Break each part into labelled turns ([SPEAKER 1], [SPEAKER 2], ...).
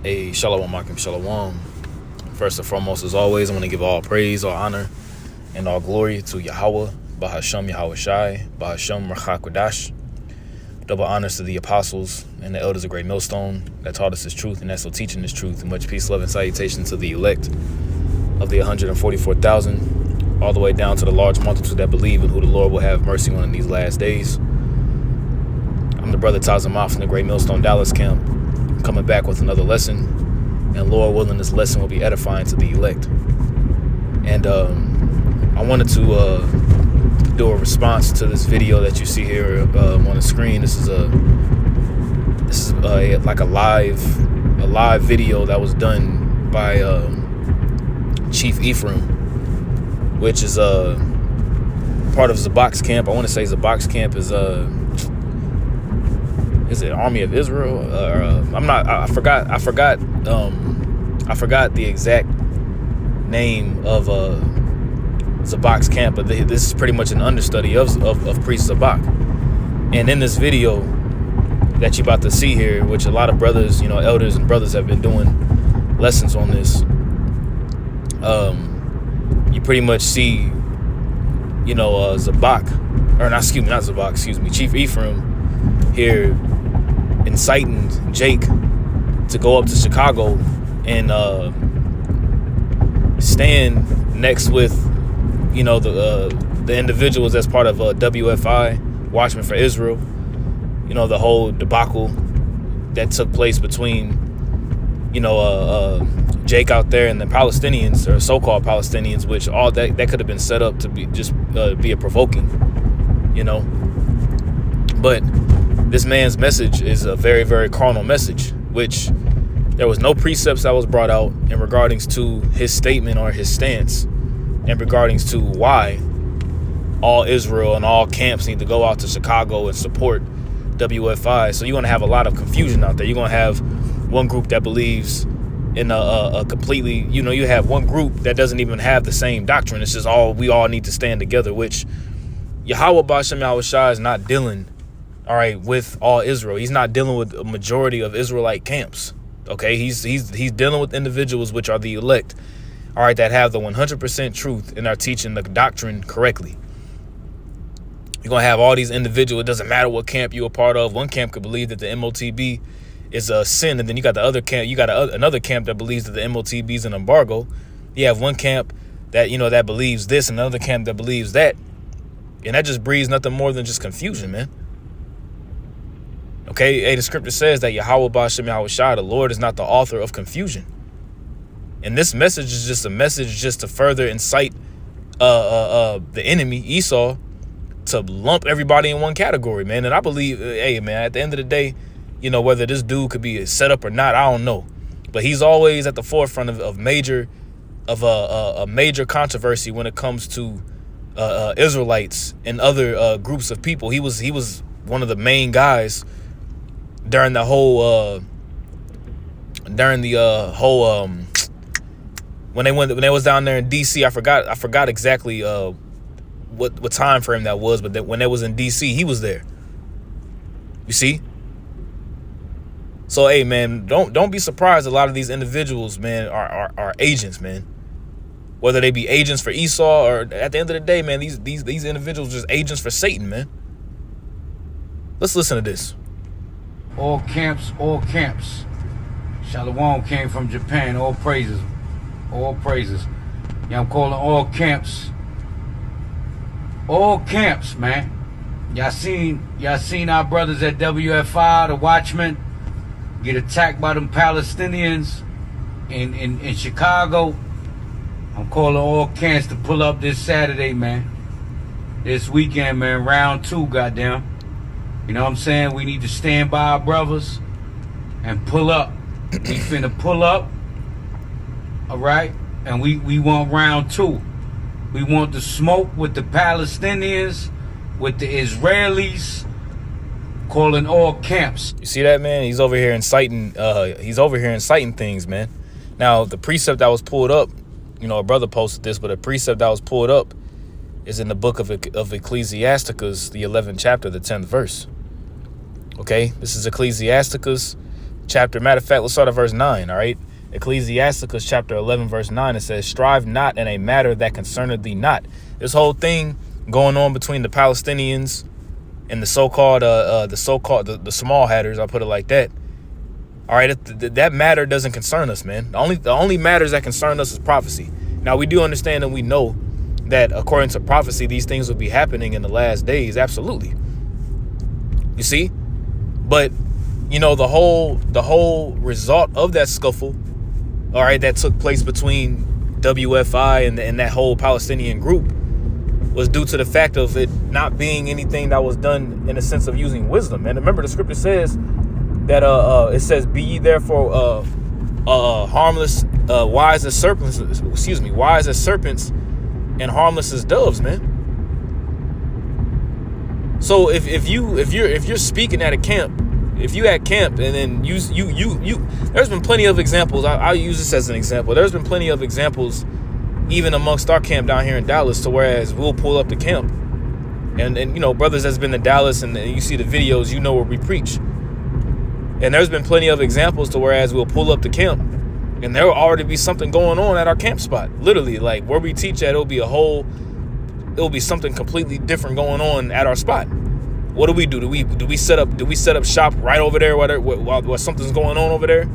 [SPEAKER 1] A Shalom Makim Shalom. First and foremost, as always, I want to give all praise, all honor, and all glory to Yahweh, Bahasham Yahweh Shai, Bahasham Rachakwadash. Double honors to the apostles and the elders of Great Millstone that taught us this truth and that's still teaching this truth. And much peace, love, and salutation to the elect of the 144,000, all the way down to the large multitude that believe in who the Lord will have mercy on in these last days. I'm the brother Tazamah from the Great Millstone Dallas camp, coming back with another lesson, and Lord willing, this lesson will be edifying to the elect. And I wanted to do a response to this video that you see here on the screen. This is like a live video that was done by Chief Ephraim, which is part of Zabak's camp. I want to say Zabak's camp is it Army of Israel? I forgot the exact name of Zabak's camp, but this is pretty much an understudy of Priest Zabak. And in this video that you're about to see here, which a lot of brothers, elders and brothers have been doing lessons on this, you pretty much see, Chief Ephraim here inciting Jake to go up to Chicago and stand next with, the individuals that's part of WFI, Watchmen for Israel. The whole debacle that took place between, Jake out there and the Palestinians, or so-called Palestinians, which all that could have been set up to be just be a provoking, But this man's message is a very, very carnal message, which there was no precepts that was brought out in regarding to his statement or his stance in regarding to why all Israel and all camps need to go out to Chicago and support WFI. So you're going to have a lot of confusion out there. You're going to have one group that believes in a completely, you have one group that doesn't even have the same doctrine. It's just we all need to stand together, which Yahweh Ba'ashem Yahweh Shai is not dealing, all right, with all Israel. He's not dealing with a majority of Israelite camps. Okay, he's dealing with individuals which are the elect, all right, that have the 100% truth and are teaching the doctrine correctly. You're gonna have all these individuals. It doesn't matter what camp you're a part of. One camp could believe that the MOTB is a sin, and then you got the other camp. You got another camp that believes that the MOTB is an embargo. You have one camp that that believes this, and another camp that believes that, and that just breeds nothing more than just confusion, man. Okay, hey, the scripture says that Yahweh Ba'ashem Yahweh Shai, the Lord, is not the author of confusion. And this message is just a message just to further incite the enemy, Esau, to lump everybody in one category, man. And I believe, hey, man, at the end of the day, whether this dude could be set up or not, I don't know. But he's always at the forefront of a major controversy when it comes to Israelites and other groups of people. He was one of the main guys during the whole when they was down there in DC. I forgot exactly what time frame that was, but when they was in DC, he was there. You see? So hey, man, don't be surprised. A lot of these individuals, man, are agents, man. Whether they be agents for Esau, or at the end of the day, man, these individuals are just agents for Satan, man. Let's listen to this.
[SPEAKER 2] All camps. Shalom came from Japan. All praises. Yeah, I'm calling all camps. All camps, man. Y'all seen our brothers at WFI, the Watchmen, get attacked by them Palestinians in Chicago. I'm calling all camps to pull up this Saturday, man. This weekend, man. Round 2, goddamn. You know what I'm saying? We need to stand by our brothers and pull up. We finna pull up, all right? And we want round 2. We want the smoke with the Palestinians, with the Israelis, calling all camps.
[SPEAKER 1] You see that, man? He's over here inciting. He's over here inciting things, man. Now, the precept that was pulled up, a brother posted this, but a precept that was pulled up is in the book of Ecclesiasticus, the 11th chapter, the 10th verse. Okay, this is Ecclesiasticus Matter of fact, let's start at verse 9, all right? Ecclesiasticus chapter 11, verse 9, it says, strive not in a matter that concerneth thee not. This whole thing going on between the Palestinians and the so-called the small hatters, I'll put it like that. All right, that matter doesn't concern us, man. The only matters that concern us is prophecy. Now, we do understand and we know that according to prophecy, these things will be happening in the last days. Absolutely. You see? But, you know, the whole result of that scuffle, all right, that took place between WFI and that whole Palestinian group was due to the fact of it not being anything that was done in a sense of using wisdom. And remember, the scripture says that it says, be ye therefore harmless, wise as serpents, and harmless as doves, man. So if you're speaking at a camp, if you at camp and then you there's been plenty of examples. I'll use this as an example. There's been plenty of examples even amongst our camp down here in Dallas, to whereas we'll pull up the camp and you know, brothers that's been to Dallas and you see the videos, you know, where we preach. And there's been plenty of examples to whereas we'll pull up the camp and there will already be something going on at our camp spot. Literally, like where we teach at, it'll be something completely different going on at our spot. What do? Do we set up shop right over there while something's going on over there,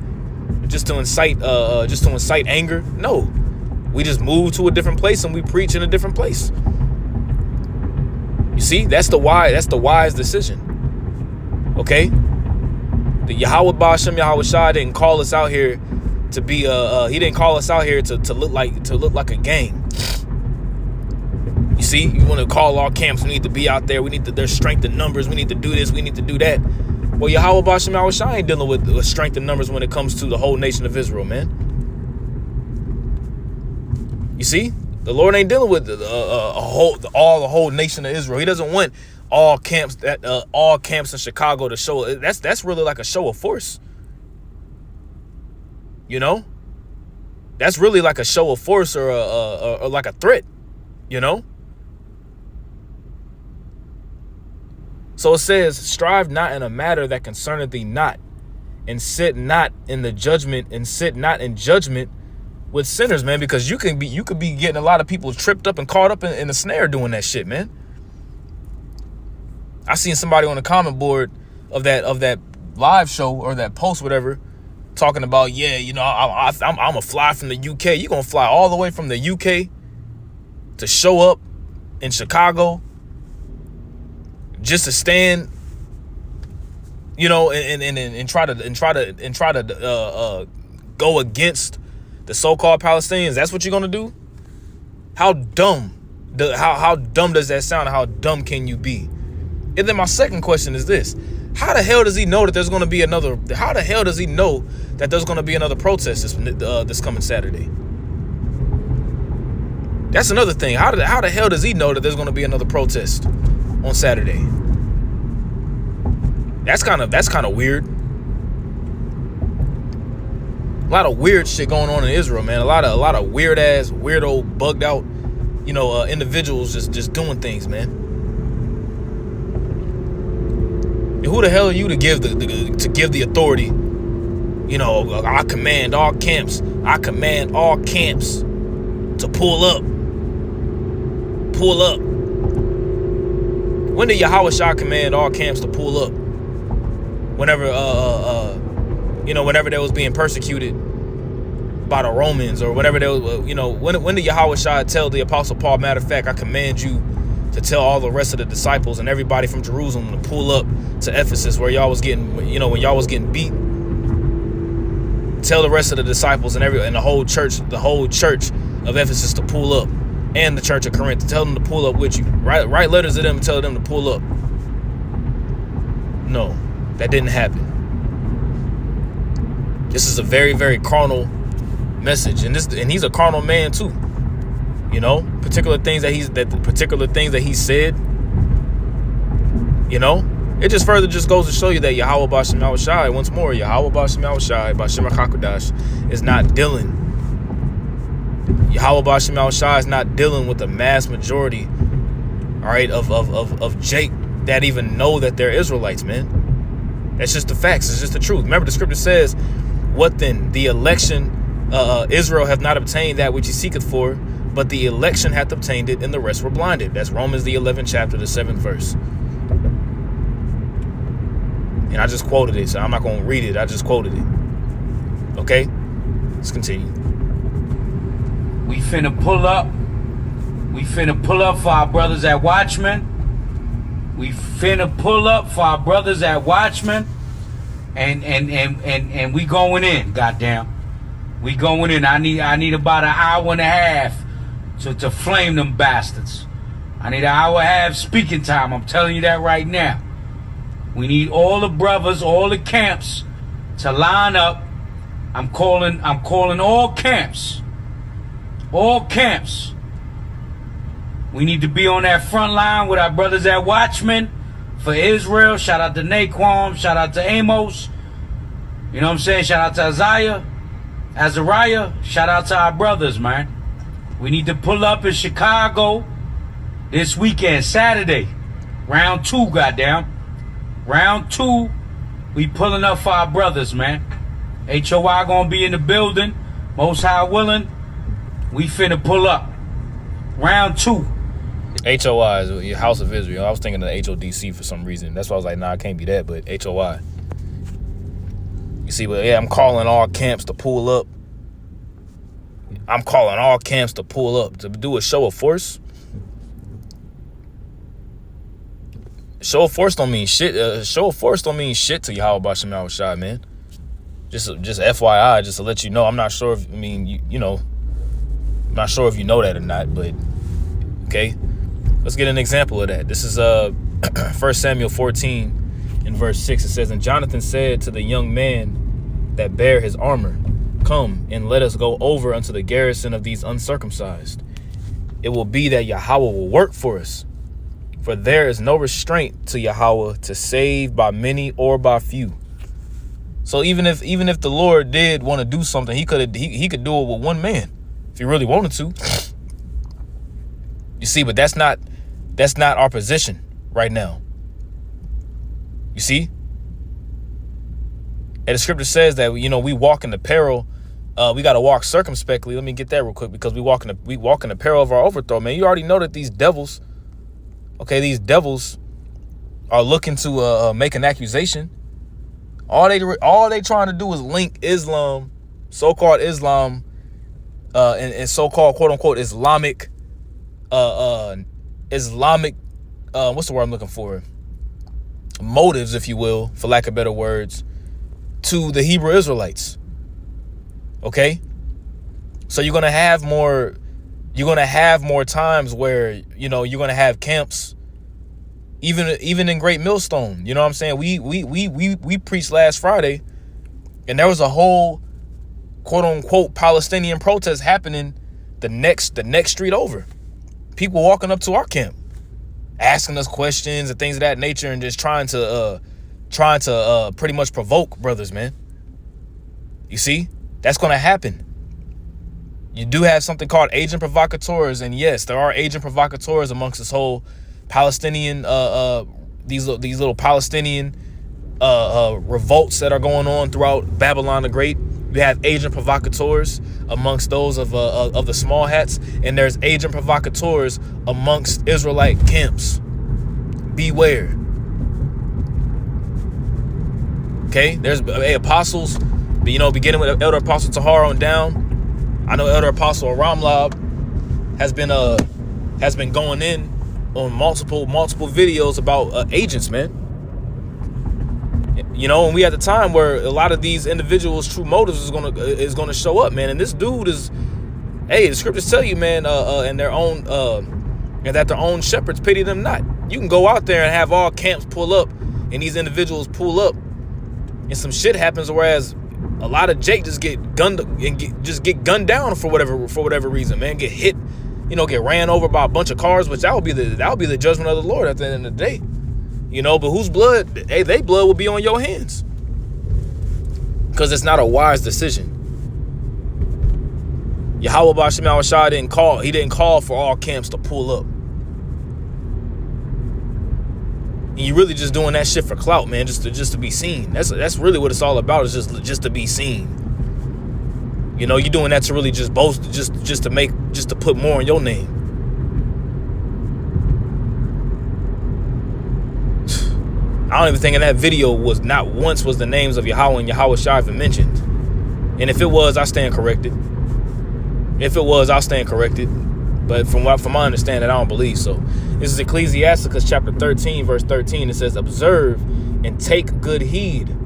[SPEAKER 1] just to incite anger? No, we just move to a different place and we preach in a different place. You see, that's the wise decision. Okay, the Yahweh Ba'ashem Yahweh Shai didn't call us out here to be he didn't call us out here to look like a gang. You see, you want to call our camps, we need to be out there, there's strength in numbers, we need to do this, we need to do that. Well, Yahweh Ba'ashem Yahweh Shai ain't dealing with strength in numbers when it comes to the whole nation of Israel, man. You see, the Lord ain't dealing with the whole nation of Israel. He doesn't want all camps in Chicago to show. That's really like a show of force. You know, that's really like a show of force or like a threat. You know. So it says, strive not in a matter that concerneth thee not, and sit not in judgment with sinners, man, because you could be getting a lot of people tripped up and caught up in the snare doing that shit, man. I seen somebody on the comment board of that live show or that post, whatever, talking about, yeah, you know, I'm a fly from the UK. You gonna fly all the way from the UK to show up in Chicago just to stand, you know, and try to go against the so-called Palestinians. That's what you're gonna do? How dumb? How dumb does that sound? How dumb can you be? And then my second question is this: how the hell does he know that there's gonna be another? How the hell does he know that there's gonna be another protest this coming Saturday? That's another thing. How the hell does he know that there's gonna be another protest on Saturday? That's kind of weird. A lot of weird shit going on in Israel, man. A lot of weird ass, weirdo, bugged out, you know, individuals just doing things, man. And who the hell are you to give the authority? You know, I command all camps. I command all camps to pull up. Pull up. When did Yahweh Shai command all camps to pull up? Whenever whenever they was being persecuted by the Romans, or whenever they was, you know, when did Yahweh Shai tell the Apostle Paul, matter of fact, I command you to tell all the rest of the disciples and everybody from Jerusalem to pull up to Ephesus, where y'all was getting, you know, when y'all was getting beat. Tell the rest of the disciples and the whole church of Ephesus to pull up, and the church of Corinth, to tell them to pull up with you. Write letters to them and tell them to pull up. No, that didn't happen. This is a very, very carnal message, and he's a carnal man too. You know, particular things that he said. You know, it just further goes to show you that Yahweh Ba'ashem Yahweh Shai, once more, Yahweh Ba'ashem Yahweh Shai, Ba'ashem HaKadosh, is not dealing. Yahweh Ba'ashem Yahweh Shai is not dealing with the mass majority, all right, of Jake that even know that they're Israelites, man. That's just the facts. It's just the truth. Remember, the scripture says, what then? The election, Israel hath not obtained that which he seeketh for, but the election hath obtained it, and the rest were blinded. That's Romans the 11th chapter, the 7th verse. And I just quoted it, so I'm not going to read it. I just quoted it. Okay? Let's continue.
[SPEAKER 2] We finna pull up. We finna pull up for our brothers at Watchmen. We finna pull up for our brothers at Watchmen. And we going in, goddamn. We going in. I need about an hour and a half to flame them bastards. I need an hour and a half speaking time. I'm telling you that right now. We need all the brothers, all the camps to line up. I'm calling all camps. All camps. We need to be on that front line with our brothers at Watchmen for Israel. Shout out to Naquan. Shout out to Amos. You know what I'm saying? Shout out to Azariah. Shout out to our brothers, man. We need to pull up in Chicago this weekend, Saturday. Round 2, goddamn. Round 2, we pulling up for our brothers, man. HOI gonna be in the building. Most High willing. We finna pull up. Round 2.
[SPEAKER 1] HOI is your House of Israel. I was thinking of HODC for some reason. That's why I was like, nah, it can't be that, but HOI. You see, but yeah, I'm calling all camps to pull up. I'm calling all camps to pull up to do a show of force. Show of force don't mean shit. Show of force don't mean shit to Yahweh Bashem Yahushua, man. Just FYI, just to let you know. I'm not sure if, you know, I'm not sure if you know that or not, but okay. Let's get an example of that. This is 1 Samuel 14 in verse 6. It says, and Jonathan said to the young man that bare his armor, come and let us go over unto the garrison of these uncircumcised. It will be that Yahweh will work for us. For there is no restraint to Yahweh to save by many or by few. So even if the Lord did want to do something, he could do it with one man if he really wanted to. You see, but that's not our position right now. You see? And the scripture says that, you know, we walk in the peril. We got to walk circumspectly. Let me get that real quick, because we walk in the peril of our overthrow, man. You already know that these devils, these devils are looking to make an accusation. All they trying to do is link Islam, so-called Islam, and so-called quote unquote Islamic, what's the word I'm looking for? Motives, if you will, for lack of better words, to the Hebrew Israelites. Okay, so you're gonna have more times where, you know, you're gonna have camps, even in Great Millstone. You know what I'm saying? We preached last Friday, and there was a whole quote unquote Palestinian protest happening the next street over. People walking up to our camp, asking us questions and things of that nature, and just trying to pretty much provoke brothers, man. You see, that's going to happen. You do have something called agent provocateurs, and yes, there are agent provocateurs amongst this whole Palestinian, these little Palestinian revolts that are going on throughout Babylon the Great. You have agent provocateurs amongst those of the small hats, and there's agent provocateurs amongst Israelite camps. Beware. Okay, there's apostles, you know, beginning with Elder Apostle Tahar on down. I know Elder Apostle Ramlab has been going in on multiple videos about agents, man. You know, and we at the time where a lot of these individuals' true motives is gonna show up, man. And this dude is, hey, the scriptures tell you, man, and that their own shepherds pity them not. You can go out there and have all camps pull up, and these individuals pull up, and some shit happens. Whereas a lot of Jake just get gunned down for whatever reason, man. Get hit, you know, get ran over by a bunch of cars, which that would be the judgment of the Lord at the end of the day. You know, but whose blood? Hey, they blood will be on your hands, because it's not a wise decision. Yahweh Bashem Yahushua didn't call for all camps to pull up. And you really just doing that shit for clout, man, just to be seen. That's really what it's all about, is just to be seen. You know, you're doing that to really just boast, just to put more in your name. I don't even think in that video was not once was the names of Yahweh and Yahweh Shai even mentioned. And if it was, I stand corrected. If it was, I'll stand corrected. But from my understanding, I don't believe so. This is Ecclesiasticus chapter 13, verse 13. It says, observe and take good heed,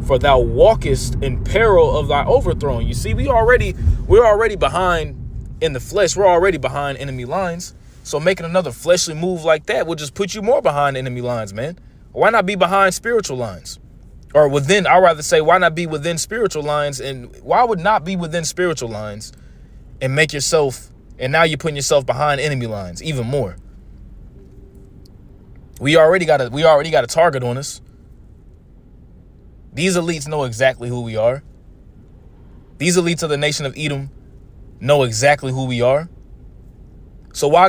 [SPEAKER 1] for thou walkest in peril of thy overthrow. You see, we're already behind in the flesh. We're already behind enemy lines. So making another fleshly move like that will just put you more behind enemy lines, man. Why not be behind spiritual lines? Or within, I'd rather say, why not be within spiritual lines? And why would not be within spiritual lines and make yourself, and now you're putting yourself behind enemy lines even more. We already got a target on us. These elites know exactly who we are. These elites of the nation of Edom know exactly who we are. So why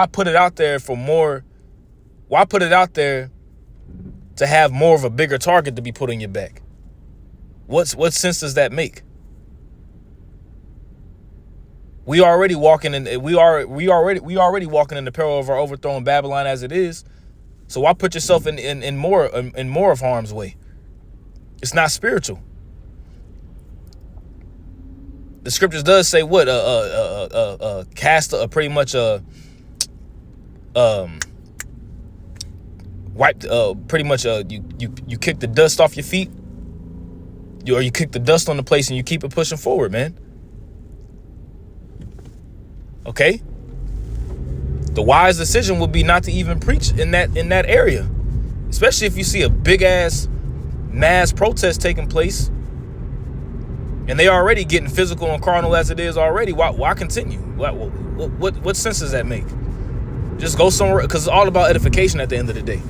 [SPEAKER 1] put it out there for more? Why put it out there to have more of a bigger target to be put on your back? What sense does that make? We already walking in the peril of our overthrow in Babylon as it is. So why put yourself in more of harm's way? It's not spiritual. The scriptures does say what cast pretty much wipe pretty much you kick the dust off your feet, or you kick the dust on the place and you keep it pushing forward, man. Okay. The wise decision would be not to even preach in that area, especially if you see a big ass mass protest taking place, and they already getting physical and carnal as it is already. Why continue? What sense does that make? Just go somewhere, because it's all about edification at the end of the day.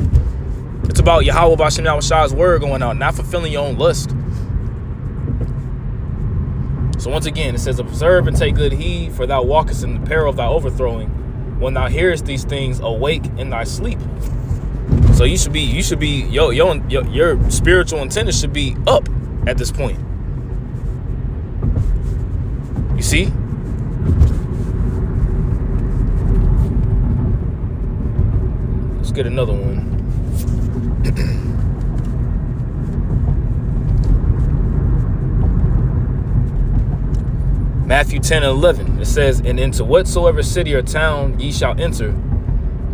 [SPEAKER 1] It's about Yahweh B'Shem Yahweh Shai's word going out, not fulfilling your own lust. So once again, it says, observe and take good heed, for thou walkest in the peril of thy overthrowing. When thou hearest these things, awake in thy sleep. So you should be your spiritual antenna should be up at this point. You see? Let's get another one. Matthew 10 and 11, it says, and into whatsoever city or town ye shall enter,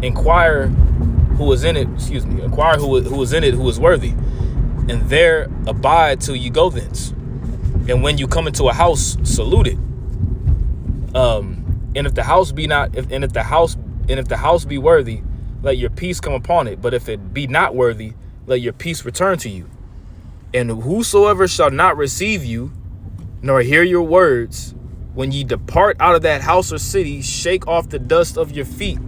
[SPEAKER 1] inquire who is in it, inquire who is in it, who is worthy, and there abide till you go thence. And when you come into a house, salute it. And if the house be not, if the house be worthy, let your peace come upon it. But if it be not worthy, let your peace return to you. And whosoever shall not receive you, nor hear your words, when ye depart out of that house or city, shake off the dust of your feet.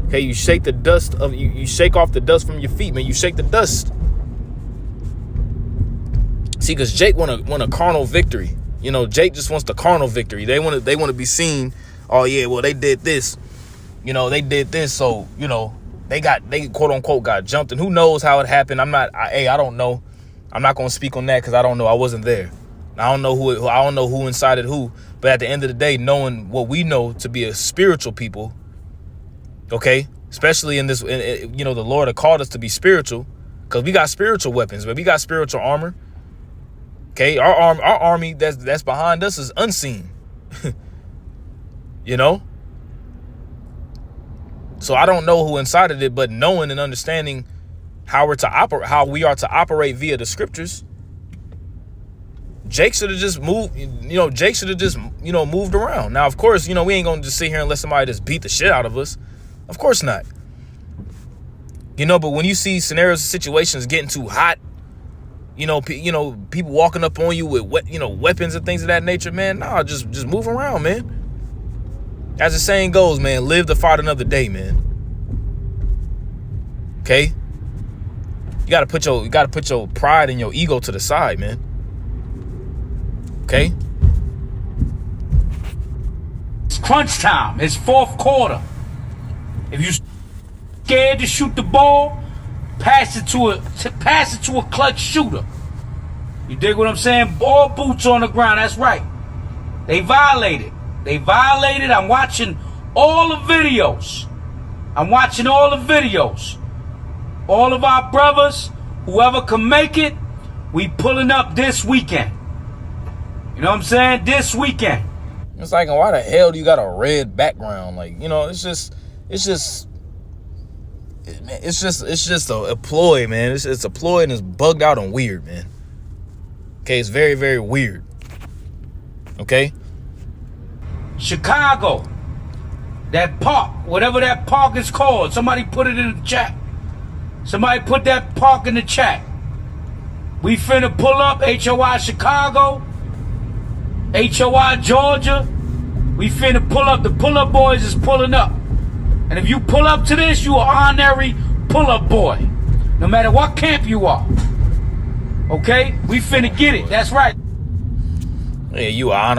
[SPEAKER 1] Okay, you shake the dust of you shake off the dust from your feet, man. You shake the dust. See, because Jake want a carnal victory. You know, Jake just wants the carnal victory. They want to be seen. Oh yeah, well they did this. You know, they did this, so you know they quote unquote got jumped, and who knows how it happened. I don't know. I'm not gonna speak on that because I don't know. I wasn't there. I don't know who incited who, but at the end of the day, knowing what we know to be a spiritual people, okay, especially in this, you know, the Lord has called us to be spiritual, because we got spiritual weapons, but we got spiritual armor. Okay, our army that's behind us is unseen. You know, so I don't know who incited it, but knowing and understanding how we are to operate via the scriptures. Jake should have just moved, you know, moved around. Now, of course, you know, we ain't going to just sit here and let somebody just beat the shit out of us. Of course not. You know, but when you see scenarios and situations getting too hot, you know, people walking up on you with, weapons and things of that nature, man, nah, just move around, man. As the saying goes, man, live to fight another day, man. Okay? You got to put your pride and your ego to the side, man. Okay.
[SPEAKER 2] It's crunch time. It's fourth quarter. If you scared to shoot the ball, pass it to a clutch shooter. You dig what I'm saying? All boots on the ground. That's right. They violated. I'm watching all the videos. All of our brothers, whoever can make it, we pulling up this weekend. You know what I'm saying? This weekend.
[SPEAKER 1] It's like, why the hell do you got a red background? Like, you know, it's just a ploy, man. It's a ploy, and it's bugged out and weird, man. Okay, it's very, very weird. Okay?
[SPEAKER 2] Chicago. That park, whatever that park is called. Somebody put it in the chat. Somebody put that park in the chat. We finna pull up HOI Chicago, HOI Georgia. We finna pull up. The pull-up boys is pulling up. And if you pull up to this, you an honorary pull-up boy. No matter what camp you are. Okay? We finna get it. That's right.
[SPEAKER 1] Yeah, you an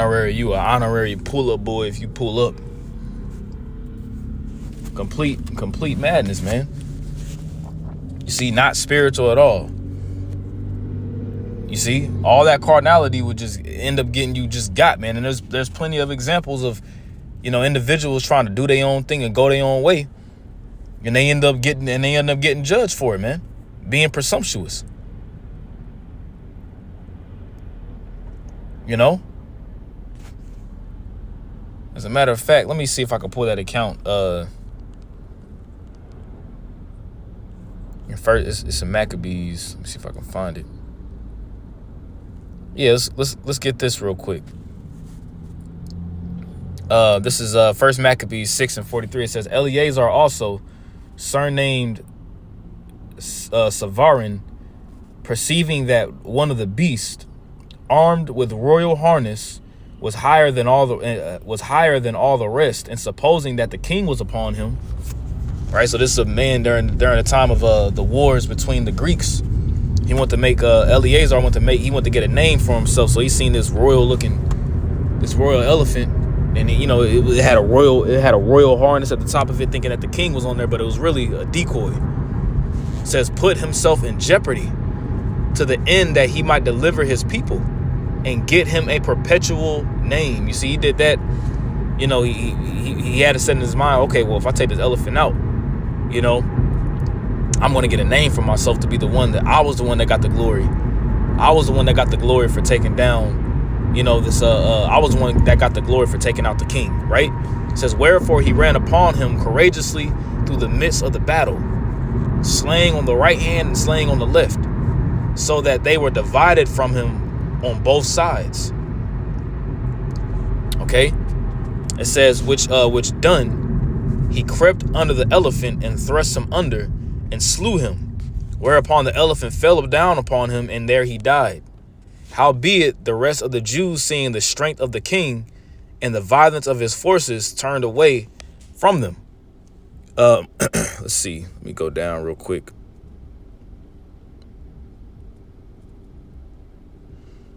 [SPEAKER 1] honorary pull-up boy if you pull up. Complete madness, man. You see, not spiritual at all. You see, all that carnality would just end up getting you just got, man. And there's plenty of examples of, you know, individuals trying to do their own thing and go their own way, and they end up getting judged for it, man. Being presumptuous. You know? As a matter of fact, let me see if I can pull that account. First, it's some Maccabees. Let me see if I can find it. Yeah, let's get this real quick. This is First Maccabees 6:43. It says, Eleazar also, surnamed Savarin, perceiving that one of the beasts, armed with royal harness, was higher than all the rest, and supposing that the king was upon him. Right, so this is a man during the time of the wars between the Greeks. He wanted to make Eleazar wanted to get a name for himself. So he's seen this royal elephant, and you know it had a royal harness at the top of it, thinking that the king was on there, but it was really a decoy. It says, put himself in jeopardy to the end that he might deliver his people and get him a perpetual name. You see, he did that. You know, he had to set in his mind, okay, well, if I take this elephant out, you know, I'm going to get a name for myself to be the one that I was the one that got the glory. I was the one that got the glory for taking down, you know, this, I was the one that got the glory for taking out the king, right? It says, wherefore he ran upon him courageously through the midst of the battle, slaying on the right hand and slaying on the left, so that they were divided from him on both sides. Okay? It says, which done, he crept under the elephant and thrust him under and slew him, whereupon the elephant fell down upon him, and there he died. Howbeit the rest of the Jews, seeing the strength of the king and the violence of his forces, turned away from them. Let's see. Let me go down real quick.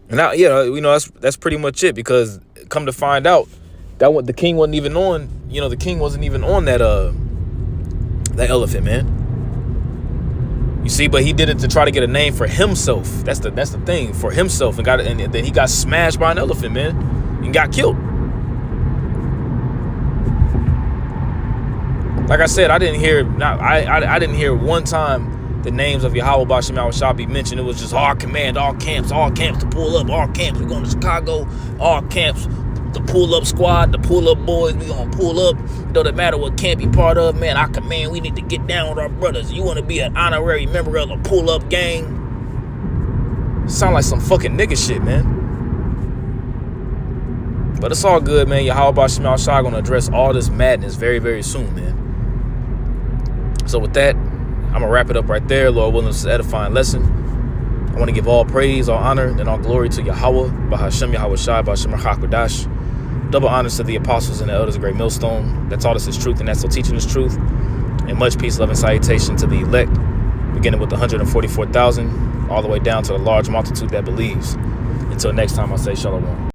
[SPEAKER 1] And now, yeah, you know, that's pretty much it, because come to find out, the king wasn't even on, you know, the king wasn't even on that elephant, man. You see, but he did it to try to get a name for himself. That's the thing, for himself, and then he got smashed by an elephant, man, and got killed. Like I said, I didn't hear one time the names of Yahweh Bashim Al-Shah be mentioned. It was just all command, all camps to pull up, all camps. We're going to Chicago, all camps. The pull-up squad, the pull-up boys, we gonna pull up. It doesn't matter what camp you part of, man. I command, we need to get down with our brothers. You want to be an honorary member of the pull-up gang? Sound like some fucking nigga shit, man. But it's all good, man. Yahweh Bashim Al-Shah gonna address all this madness very, very soon, man. So with that, I'm gonna wrap it up right there. Lord willing, this is an edifying lesson. I want to give all praise, all honor, and all glory to Yahweh, Bahashem Yahweh Shai, Bahashem Hakodash. Double honors to the apostles and the elders of Great Millstone that taught us his truth and that's still teaching his truth. And much peace, love, and salutation to the elect, beginning with the 144,000, all the way down to the large multitude that believes. Until next time, I say shalom.